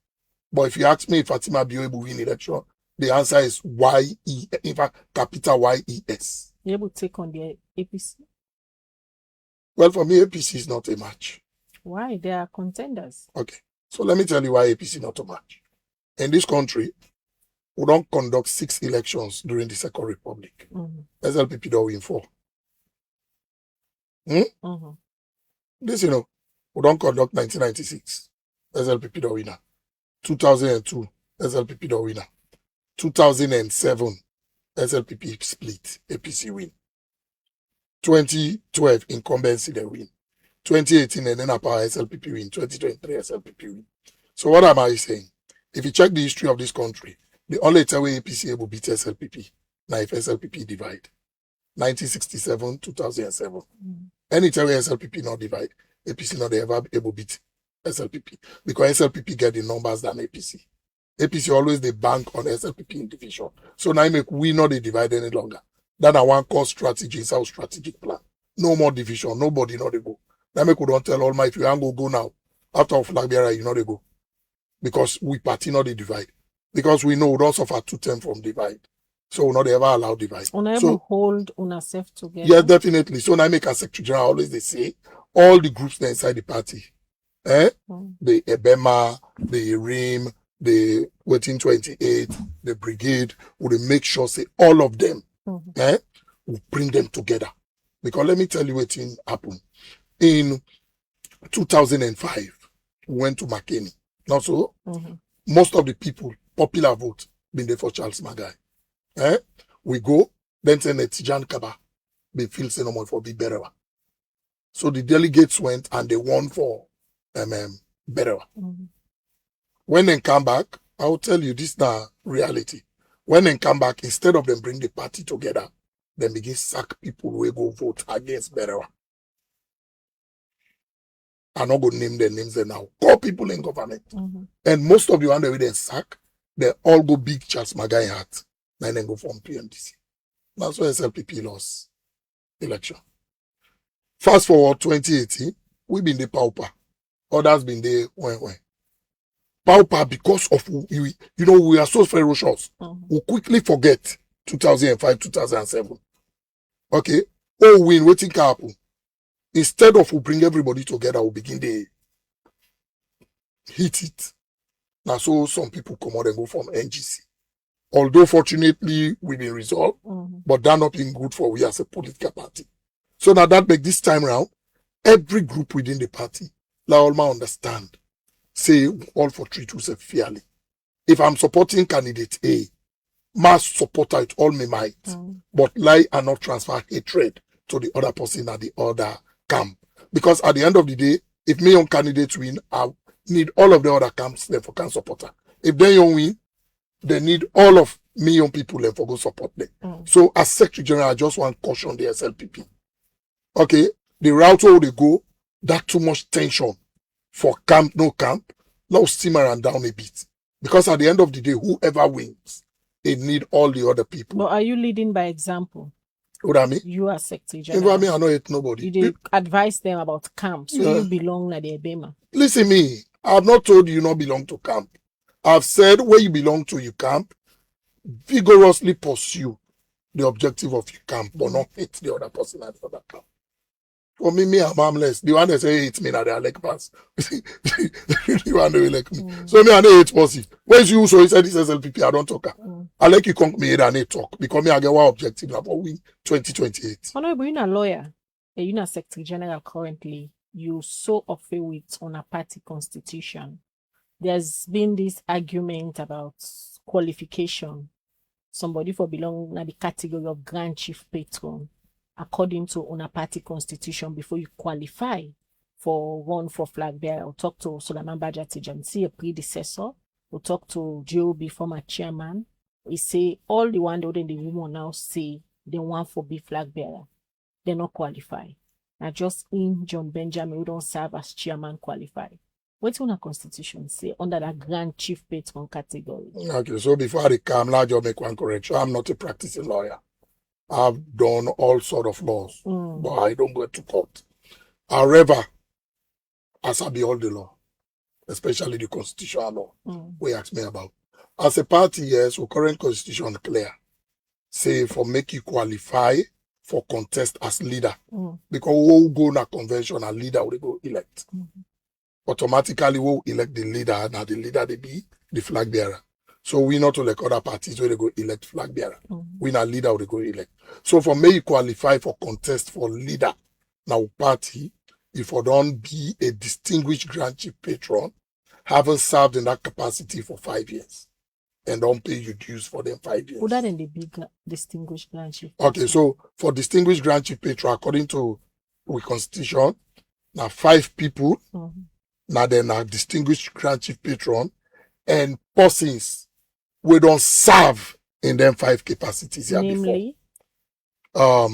But if you ask me if Fatima be able to win election, the answer is Y-E, in fact, capital Y-E-S. You able to take on the APC? Well, for me, APC is not a match. Why? They are contenders. Okay. So let me tell you why APC not a match. In this country, we don't conduct 6 elections during the Second Republic. SLPP don't win 4. This, we don't conduct 1996. SLPP don't win. 2002, SLPP don't win. 2007, SLPP split, APC win. 2012, incumbency they win. 2018, and then power SLPP win. 2023, SLPP win. So what am I saying? If you check the history of this country, the only time where APC able beat SLPP, now if SLPP divide. 1967, 2007. Anytime where SLPP not divide, APC not ever able beat SLPP. Because SLPP get the numbers than APC. APC always they bank on SLPP in division. So now make we not they divide any longer. That I want cause strategy is our strategic plan. No more division, nobody not they go. Now make we don't tell all my if you ain't go now. After flag bearer, you know they go. Because we party not they divide. Because we know we don't suffer 2 terms from divide. So we not ever allow divide. Una So hold una self together. yeah, definitely. So now make a secretary general always they say all the groups that inside the party. The EBMA, the RIM, the Waiting 28, the brigade, will make sure say all of them will bring them together. Because let me tell you what happened. In 2005, we went to McKinney. Not so? Most of the people, popular vote, been there for Charles Magai. We go, then send a Tijan Kaba. They feel say no more for Big Berewa. So the delegates went and they won for Berewa. When they come back, I will tell you this now reality. When they come back, instead of them bring the party together, then begin sack people who go vote against Berewa. I'm not going to name their names there now. Call people in government. And most of the ones that they sack, they all go big Charles Magai hat. Then they go from PMDC. That's why SLPP lost election. Fast forward 2018, we been the pauper. Others been there when. Pauper, because of, we are so ferocious. We quickly forget 2005, 2007. Okay? Oh, win, waiting can happen. Instead of we bring everybody together, we begin to hit it. Now, so some people come out and go from NGC. Although, fortunately, we've been resolved, but that not been good for we as a political party. So now that make this time round, every group within the party, let all my understand, say all for three to say fairly. If I'm supporting candidate A, must support it all my might, but lie and not transfer hatred to the other person at the other camp. Because at the end of the day, if me young candidates win, I need all of the other camps therefore can support her. If they don't win, they need all of me young people therefore go support them. So as Secretary General, I just want to caution the SLPP. Okay, the route where they go, that too much tension for camp, no camp, now simmer and down a bit. Because at the end of the day, whoever wins, they need all the other people. But are you leading by example? What I mean? You are Secretary If I General. mean, I know it nobody. You did advise them about camp, so you belong to the EBMA. Listen me, I have not told you not belong to camp. I've said where you belong to your camp, vigorously pursue the objective of your camp, but not hate the other person at the other camp. For me, I'm harmless. The one that say hate me now, they are like pass. The one that will like me. So me, I don't hate pussy. Where's you? So he said this SLPP, I don't talk. I like you come me and they talk. Because me, I get one objective about win 2028. Oh no, but you're a lawyer. You're a Secretary General currently. You so often with on a party constitution. There's been this argument about qualification. Somebody for belong to the category of Grand Chief Patron, according to on a party constitution, before you qualify for run for flag bearer. We'll talk to Solomon Bajatijan, a predecessor. We'll talk to GOB, former chairman. We say all the one that in the women now say they want for be flag bearer. They not qualify. Now just in John Benjamin, we don't serve as chairman qualify. What's on a constitution say under that Grand Chief Patron category? Okay, so before I come, now just make one correction. I'm not a practicing lawyer. I've done all sort of laws, but I don't go to court. However, as I be all the law, especially the constitutional law, we ask me about. As a party, yes, our current constitution clear. Say for make you qualify for contest as leader. Because we'll go na convention and leader will go elect. Automatically we'll elect the leader, now the leader they be the flag bearer. So we not like other parties where they go elect flag bearer. We not leader will go elect. So for me, you qualify for contest for leader. Now party, if you don't be a distinguished Grand Chief Patron, haven't served in that capacity for 5 years, and don't pay your dues for them 5 years. Who that in the big distinguished Grand Chief Patron? Okay, so for distinguished Grand Chief Patron, according to the constitution, now 5 people, now then are distinguished Grand Chief Patron, and persons we don't serve in them 5 capacities here namely before.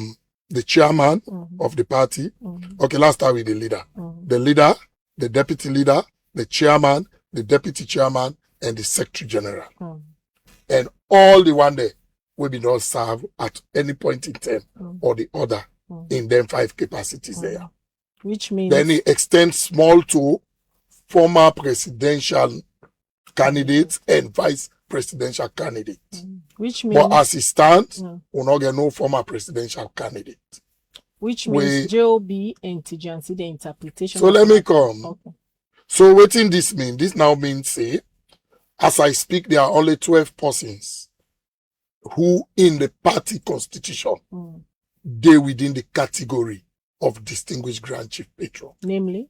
The chairman of the party. Okay, let's start with the leader. The leader, the deputy leader, the chairman, the deputy chairman, and the secretary general. And all the one there will be not served at any point in time or the other in them 5 capacities there. Which means then it extends small to former presidential candidates and vice presidential candidates. Which means, but as it stands, we'll not get no former presidential candidate. Which means JOB and TGNC, the interpretation. So let me come. Okay. So waiting this mean? This now means, say, as I speak, there are only 12 persons who in the party constitution, they within the category of distinguished Grand Chief Patron. Namely?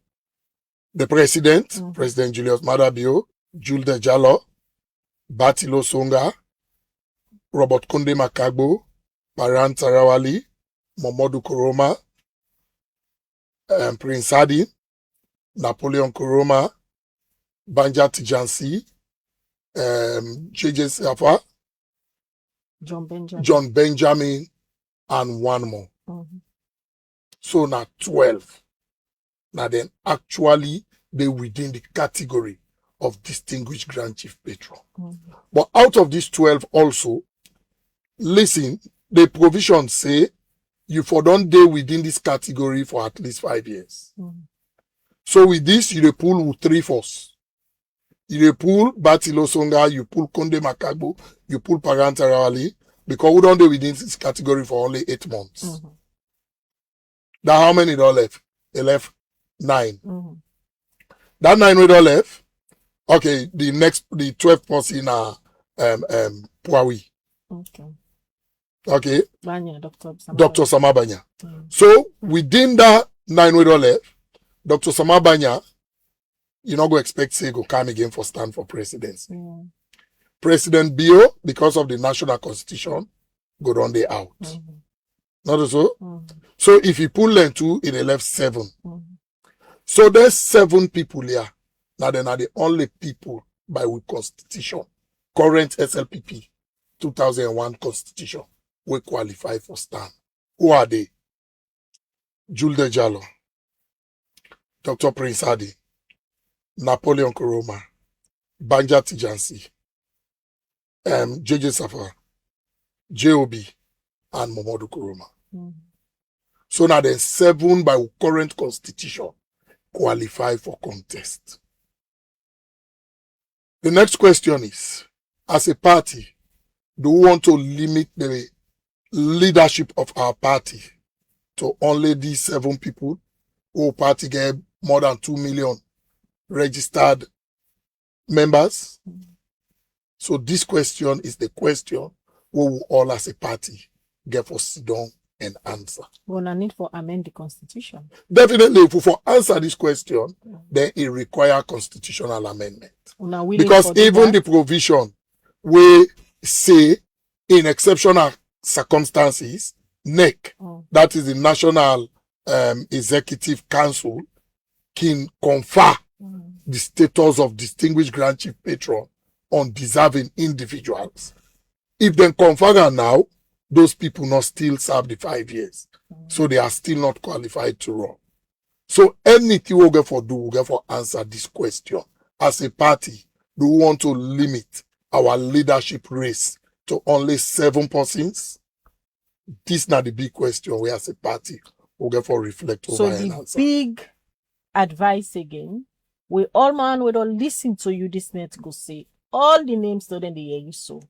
The president, President Julius Madabio, Julde Jallo, Batilo Songa, Robert Konde Makagbo, Paran Tarawali, Momodu Koroma, Prince Hadi, Napoleon Koroma, Banja Tijansi, JJ Safa, John Benjamin, and one more. So now 12. Now then actually they within the category of distinguished Grand Chief Patron. But out of these 12 also, listen, the provisions say you for don't stay within this category for at least 5 years. So with this, you pull with 3/4. You pull Batilo Songa, you pull Konde Makagbo, you pull Paran Tarawali, because we don't do within this category for only 8 months. Now how many don't left? They left 9. That 9 we don't left. Okay, the 12th person are Puawi. Okay. Banya, Dr. Samabanya. So within that 9 we don't left, Dr. Samabanya, you're not going to expect say go come again for stand for presidency. President Bio, because of the national constitution, go down there out. Not so? So if you pull them 2, it left 7. So there's 7 people here. Now they are the only people by with constitution, current SLPP 2001 constitution, will qualify for stand. Who are they? Julde Jallo, Dr. Prince Hadi, Napoleon Koroma, Banja Tijansi, JJ Safa, JOB, and Momodu Koroma. So now there's 7 by current constitution qualify for contest. The next question is, as a party, do we want to limit the leadership of our party to only these 7 people who party get more than 2 million registered members? So this question is the question we will all as a party get for sit down and answer. Well, I need for amend the constitution. Definitely, if we for answer this question, then it require constitutional amendment. Because even the provision we say in exceptional circumstances, NEC, that is the National Executive Council, can confer the status of distinguished Grand Chief Patron on deserving individuals. If they confer now, those people not still serve the 5 years. So they are still not qualified to run. So anything we'll get for do, we'll get for answer this question. As a party, do we want to limit our leadership race to only 7 persons? This is not the big question we as a party we'll get for reflect over and answer. So the big advice again, we all man, we don't listen to you this net go say all the names so then they hear you so.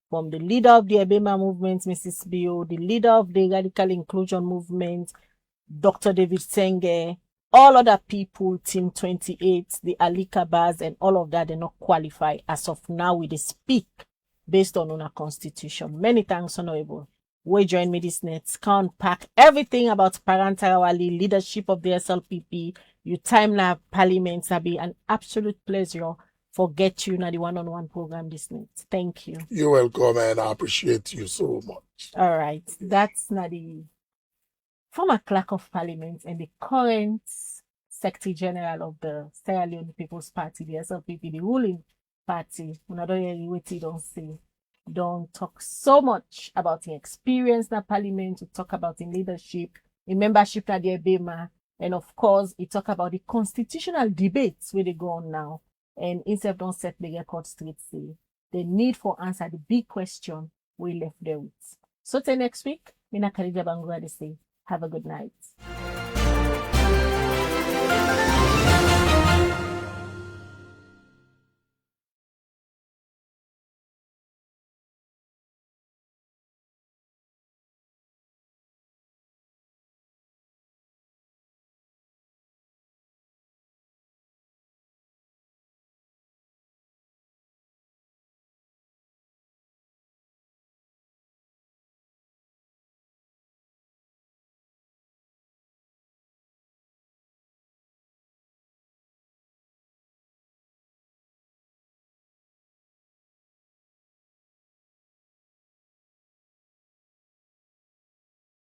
From the leader of the EBMA movement, Mrs. Bio, the leader of the radical inclusion movement, Dr. David Senge, all other people, Team 28, the Ali Kabas, and all of that, they not qualify as of now. We speak based on our constitution. Many thanks, Honorable. We join me this net. Can't pack everything about Paran Tarawali, leadership of the SLPP. You time now Parliament, be an absolute pleasure. Forget you now the one-on-one program this night. Thank you. You're welcome, and I appreciate you so much. All right. That's now the former clerk of Parliament and the current Secretary General of the Sierra Leone People's Party, the SLPP, the ruling party. Don't talk so much about the experience in Parliament, to talk about the leadership, the membership at the EBMA, and of course, it talk about the constitutional debates where they go on now. And instead don't set the record straight, say the need for answer the big question we left there with. So till next week, Mina Karija Bangura say have a good night.